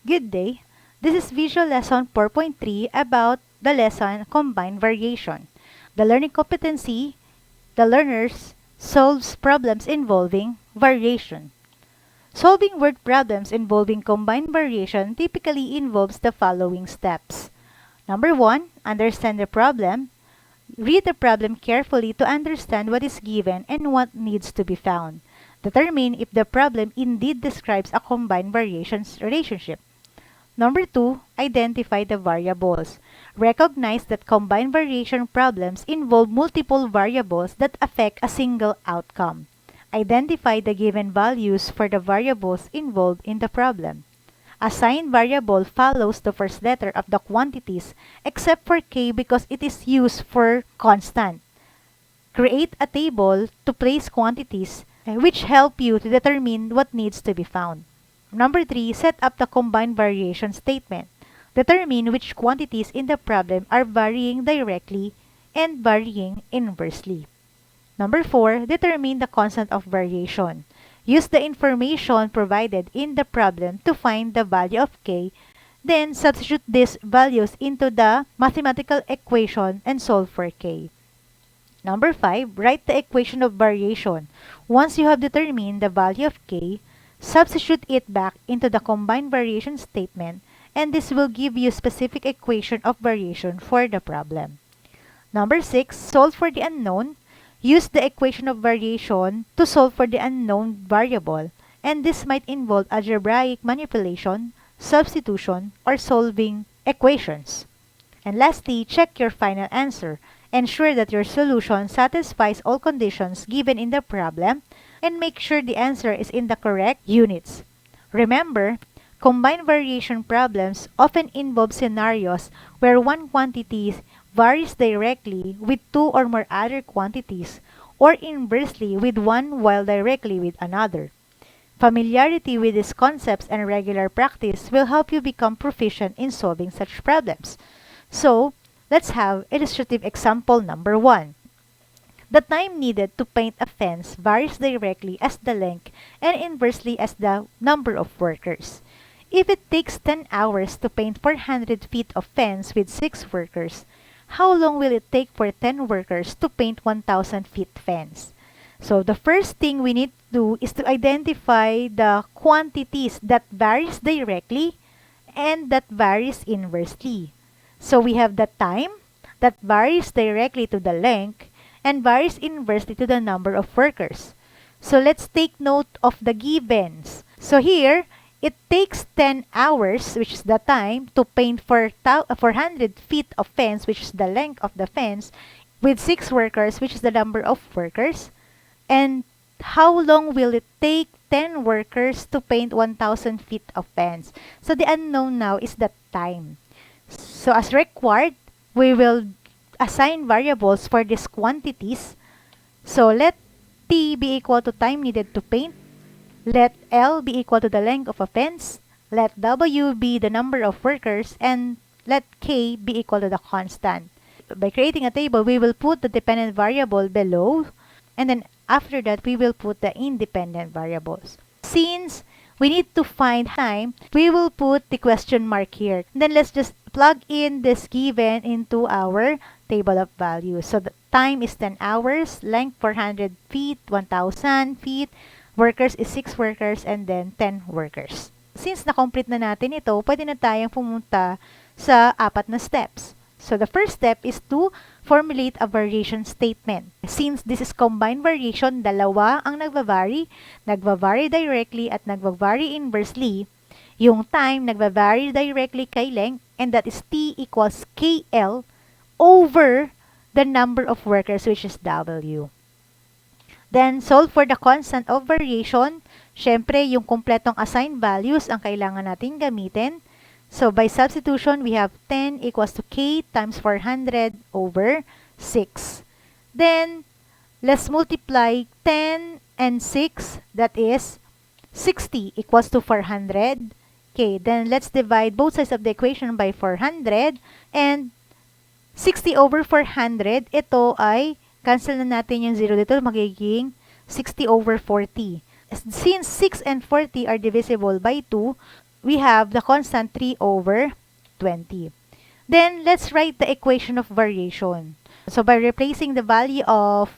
Good day. This is Visual Lesson 4.3 about the lesson Combined Variation. The learning competency, the learners solves problems involving variation. Solving word problems involving combined variation typically involves the following steps. Number 1, understand the problem. Read the problem carefully to understand what is given and what needs to be found. Determine if the problem indeed describes a combined variations relationship. Number 2, identify the variables. Recognize that combined variation problems involve multiple variables that affect a single outcome. Identify the given values for the variables involved in the problem. Assign variable follows the first letter of the quantities except for k because it is used for constant. Create a table to place quantities which help you to determine what needs to be found. Number 3, set up the combined variation statement. Determine which quantities in the problem are varying directly and varying inversely. Number 4, determine the constant of variation. Use the information provided in the problem to find the value of k, then substitute these values into the mathematical equation and solve for k. Number 5, write the equation of variation. Once you have determined the value of k, substitute it back into the combined variation statement, and this will give you specific equation of variation for the problem. Number 6, solve for the unknown. Use the equation of variation to solve for the unknown variable, and this might involve algebraic manipulation, substitution, or solving equations. And lastly, check your final answer. Ensure that your solution satisfies all conditions given in the problem, and make sure the answer is in the correct units. Remember, combined variation problems often involve scenarios where one quantity varies directly with two or more other quantities, or inversely with one while directly with another. Familiarity with these concepts and regular practice will help you become proficient in solving such problems. So, let's have illustrative example number 1. The time needed to paint a fence varies directly as the length and inversely as the number of workers. If it takes 10 hours to paint 400 feet of fence with 6 workers, how long will it take for 10 workers to paint 1,000 feet fence? So the first thing we need to do is to identify the quantities that varies directly and that varies inversely. So we have the time that varies directly to the length and varies inversely to the number of workers. So let's take note of the givens. So here, it takes 10 hours, which is the time, to paint 400 feet of fence, which is the length of the fence, with 6 workers, which is the number of workers. And how long will it take 10 workers to paint 1,000 feet of fence? So the unknown now is the time. So as required, we will assign variables for these quantities. So let T be equal to time needed to paint. Let L be equal to the length of a fence. Let W be the number of workers. And let K be equal to the constant. By creating a table, we will put the dependent variable below. And then after that, we will put the independent variables. Since we need to find time, we will put the question mark here. Then let's just plug in this given into our table of values. So the time is 10 hours, length 400 feet, 1,000 feet, workers is 6 workers, and then 10 workers. Since na-complete na natin ito, pwede na tayong pumunta sa 4 na steps. So the first step is to formulate a variation statement. Since this is combined variation, dalawa ang nagvavary directly at nagvavary inversely. Yung time nagvavary directly kay length, and that is T equals KL over the number of workers, which is W. Then, solve for the constant of variation. Syempre, yung kumpletong assigned values ang kailangan natin gamitin. So, by substitution, we have 10 equals to K times 400 over 6. Then, let's multiply 10 and 6, that is 60 equals to 400. Okay, then let's divide both sides of the equation by 400. And 60 over 400, ito ay cancel na natin yung 0 dito, magiging 60 over 40. Since 6 and 40 are divisible by 2, we have the constant 3 over 20. Then, let's write the equation of variation. So, by replacing the value of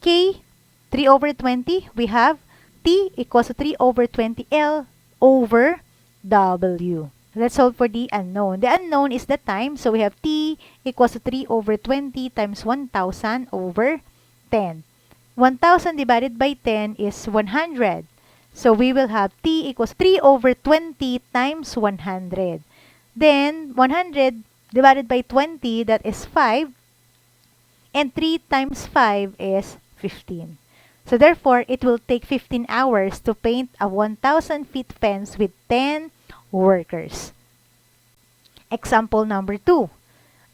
k, 3 over 20, we have t equals to 3 over 20L over W. Let's solve for the unknown. The unknown is the time, so we have t equals to 3 over 20 times 1,000 over 10. 1,000 divided by 10 is 100. So we will have t equals 3 over 20 times 100. Then 100 divided by 20, that is 5. And 3 times 5 is 15. So therefore, it will take 15 hours to paint a 1,000 feet fence with 10 workers. Example number 2.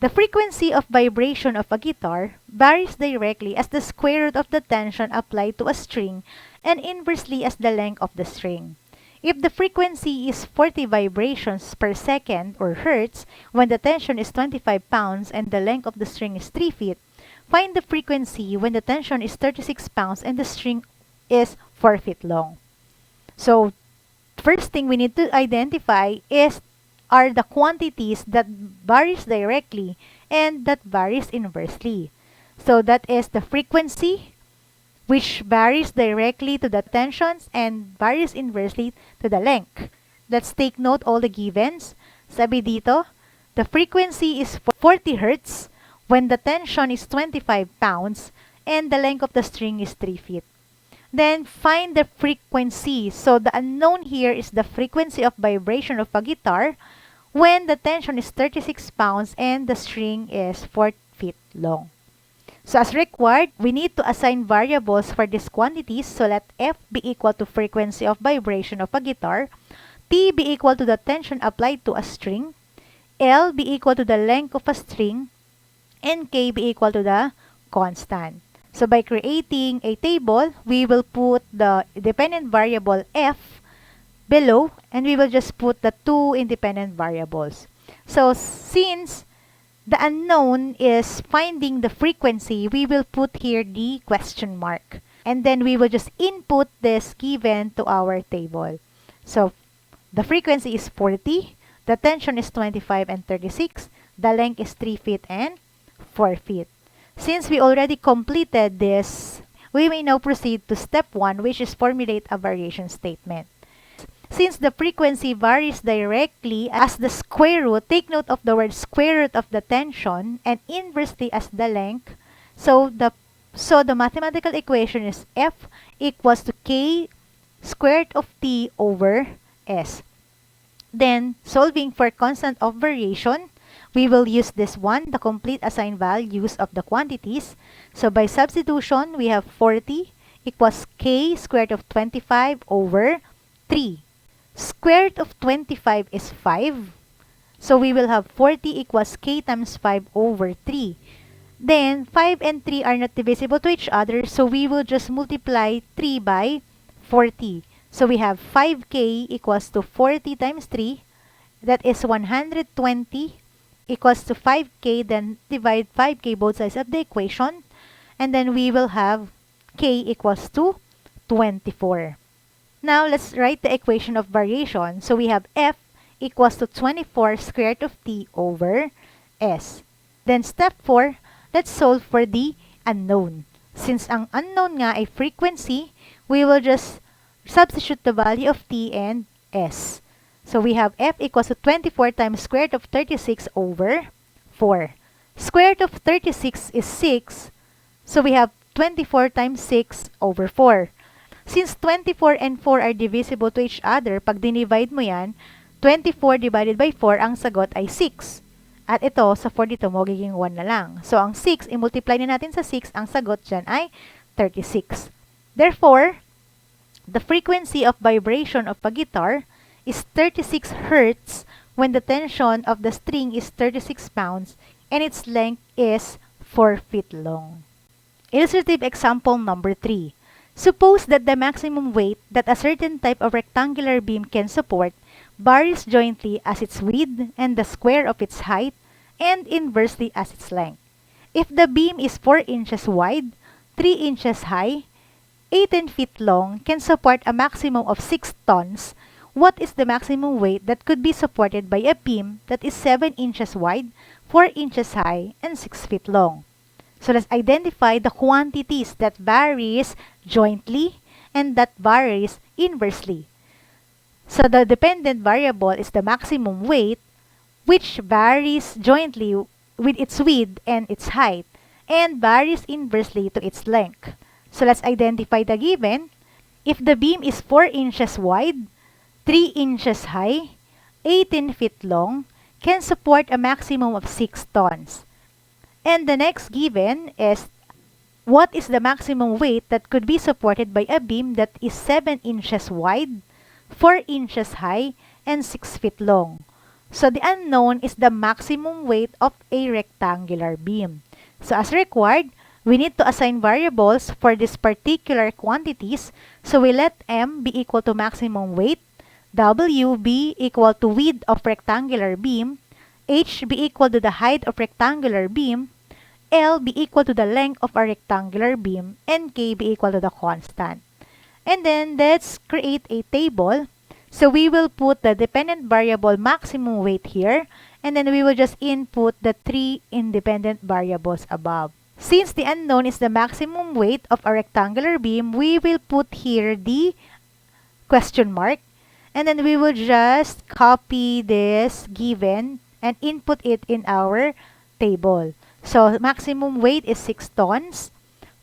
The frequency of vibration of a guitar varies directly as the square root of the tension applied to a string and inversely as the length of the string. If the frequency is 40 vibrations per second or hertz when the tension is 25 pounds and the length of the string is 3 feet, find the frequency when the tension is 36 pounds and the string is 4 feet long. So, first thing we need to identify are the quantities that varies directly and that varies inversely. So that is the frequency, which varies directly to the tensions and varies inversely to the length. Let's take note all the givens. Sabi dito, the frequency is 40 Hz when the tension is 25 pounds and the length of the string is 3 feet. Then find the frequency. So the unknown here is the frequency of vibration of a guitar when the tension is 36 pounds and the string is 4 feet long. So as required, we need to assign variables for these quantities. So let F be equal to frequency of vibration of a guitar, T be equal to the tension applied to a string, L be equal to the length of a string, and K be equal to the constant. So by creating a table, we will put the dependent variable F below and we will just put the two independent variables. So since the unknown is finding the frequency, we will put here the question mark. And then we will just input this given to our table. So the frequency is 40, the tension is 25 and 36, the length is 3 feet and 4 feet. Since we already completed this, we may now proceed to step 1, which is formulate a variation statement. Since the frequency varies directly as the square root, take note of the word square root of the tension and inversely as the length. So the mathematical equation is F equals to K squared of T over S. Then solving for constant of variation, we will use this one, the complete assigned values of the quantities. So by substitution, we have 40 equals K squared of 25 over 3. Square root of 25 is 5. So we will have 40 equals K times 5 over 3. Then 5 and 3 are not divisible to each other. So we will just multiply 3 by 40. So we have 5K equals to 40 times 3. That is 120 equals to 5K. Then divide 5K both sides of the equation. And then we will have K equals to 24. Now, let's write the equation of variation. So, we have F equals to 24 square root of T over S. Then, step 4, let's solve for the unknown. Since ang unknown nga ay frequency, we will just substitute the value of T and S. So, we have F equals to 24 times square root of 36 over 4. Square root of 36 is 6. So, we have 24 times 6 over 4. Since 24 and 4 are divisible to each other, pag dinivide mo yan, 24 divided by 4, ang sagot ay 6. At ito, sa 4 dito, magiging 1 na lang. So, ang 6, i-multiply na natin sa 6, ang sagot dyan ay 36. Therefore, the frequency of vibration of a guitar is 36 Hz when the tension of the string is 36 pounds and its length is 4 feet long. Illustrative example number 3. Suppose that the maximum weight that a certain type of rectangular beam can support varies jointly as its width and the square of its height and inversely as its length. If the beam is 4 inches wide, 3 inches high, 18 feet long, can support a maximum of 6 tons, what is the maximum weight that could be supported by a beam that is 7 inches wide, 4 inches high, and 6 feet long. So let's identify the quantities that varies jointly and that varies inversely. So the dependent variable is the maximum weight, which varies jointly with its width and its height, and varies inversely to its length. So let's identify the given. If the beam is 4 inches wide, 3 inches high, 18 feet long, can support a maximum of 6 tons. And the next given is, what is the maximum weight that could be supported by a beam that is 7 inches wide, 4 inches high, and 6 feet long? So the unknown is the maximum weight of a rectangular beam. So as required, we need to assign variables for these particular quantities. So we let M be equal to maximum weight, W be equal to width of rectangular beam, H be equal to the height of rectangular beam, L be equal to the length of a rectangular beam, and K be equal to the constant. And then let's create a table. So we will put the dependent variable maximum weight here, and then we will just input the 3 independent variables above. Since the unknown is the maximum weight of a rectangular beam, we will put here the question mark, and then we will just copy this given and input it in our table. So maximum weight is 6 tons,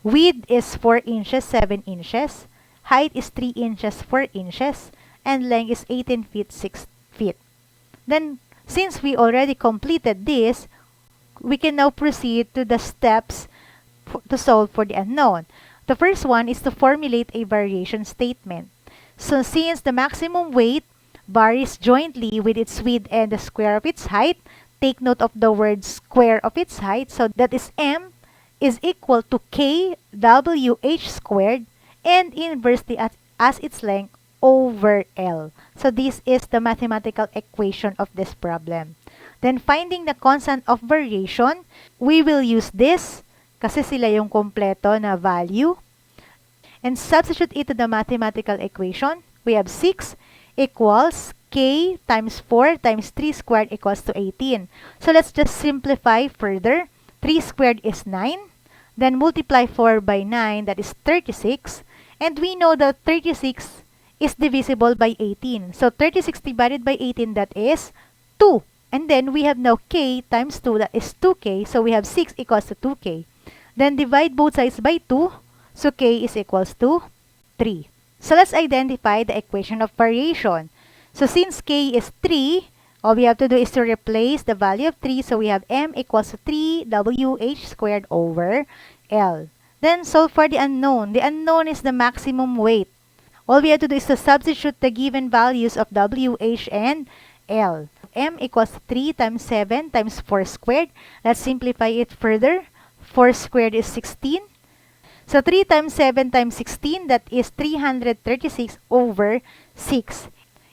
width is 4 inches, 7 inches, height is 3 inches, 4 inches, and length is 18 feet, 6 feet. Then, since we already completed this, we can now proceed to the steps to solve for the unknown. The first one is to formulate a variation statement. So since the maximum weight varies jointly with its width and the square of its height, take note of the word square of its height. So that is M is equal to KWH squared, and inversely as its length over L. So this is the mathematical equation of this problem. Then finding the constant of variation, we will use this kasi sila yung kompleto na value. And substitute it to the mathematical equation. We have 6 equals K times 4 times 3 squared equals to 18. So let's just simplify further. 3 squared is 9. Then multiply 4 by 9, that is 36. And we know that 36 is divisible by 18. So 36 divided by 18, that is 2. And then we have now K times 2, that is 2K. So we have 6 equals to 2K. Then divide both sides by 2. So K is equals to 3. So let's identify the equation of variation. So since K is 3, all we have to do is to replace the value of 3. So we have M equals to 3WH squared over L. Then solve for the unknown. The unknown is the maximum weight. All we have to do is to substitute the given values of WH and L. M equals 3 times 7 times 4 squared. Let's simplify it further. 4 squared is 16. So 3 times 7 times 16, that is 336 over 6.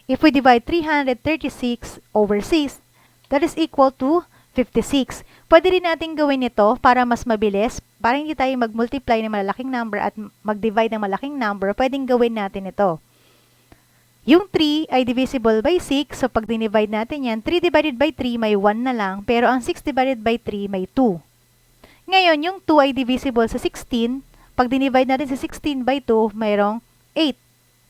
If we divide 336 over 6, that is equal to 56. Pwede rin natin gawin ito para mas mabilis, para hindi tayo mag-multiply ng malaking number at mag-divide ng malaking number, pwedeng gawin natin ito. Yung 3 ay divisible by 6, so pag dinivide natin yan, 3 divided by 3 may 1 na lang, pero ang 6 divided by 3 may 2. Ngayon, yung 2 ay divisible sa 16, pag dinivide natin sa 16 by 2, mayroong 8.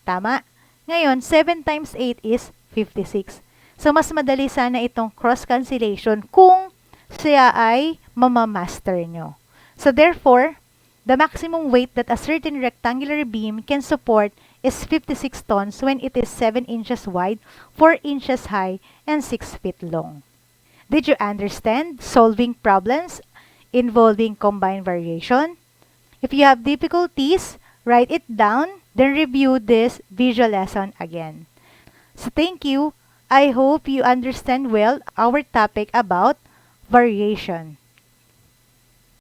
Tama? Ngayon, 7 times 8 is 56. So, mas madali sana itong cross-cancellation kung siya ay mamamaster nyo. So, therefore, the maximum weight that a certain rectangular beam can support is 56 tons when it is 7 inches wide, 4 inches high, and 6 feet long. Did you understand solving problems involving combined variation? If you have difficulties, write it down, then review this visual lesson again. So thank you. I hope you understand well our topic about variation.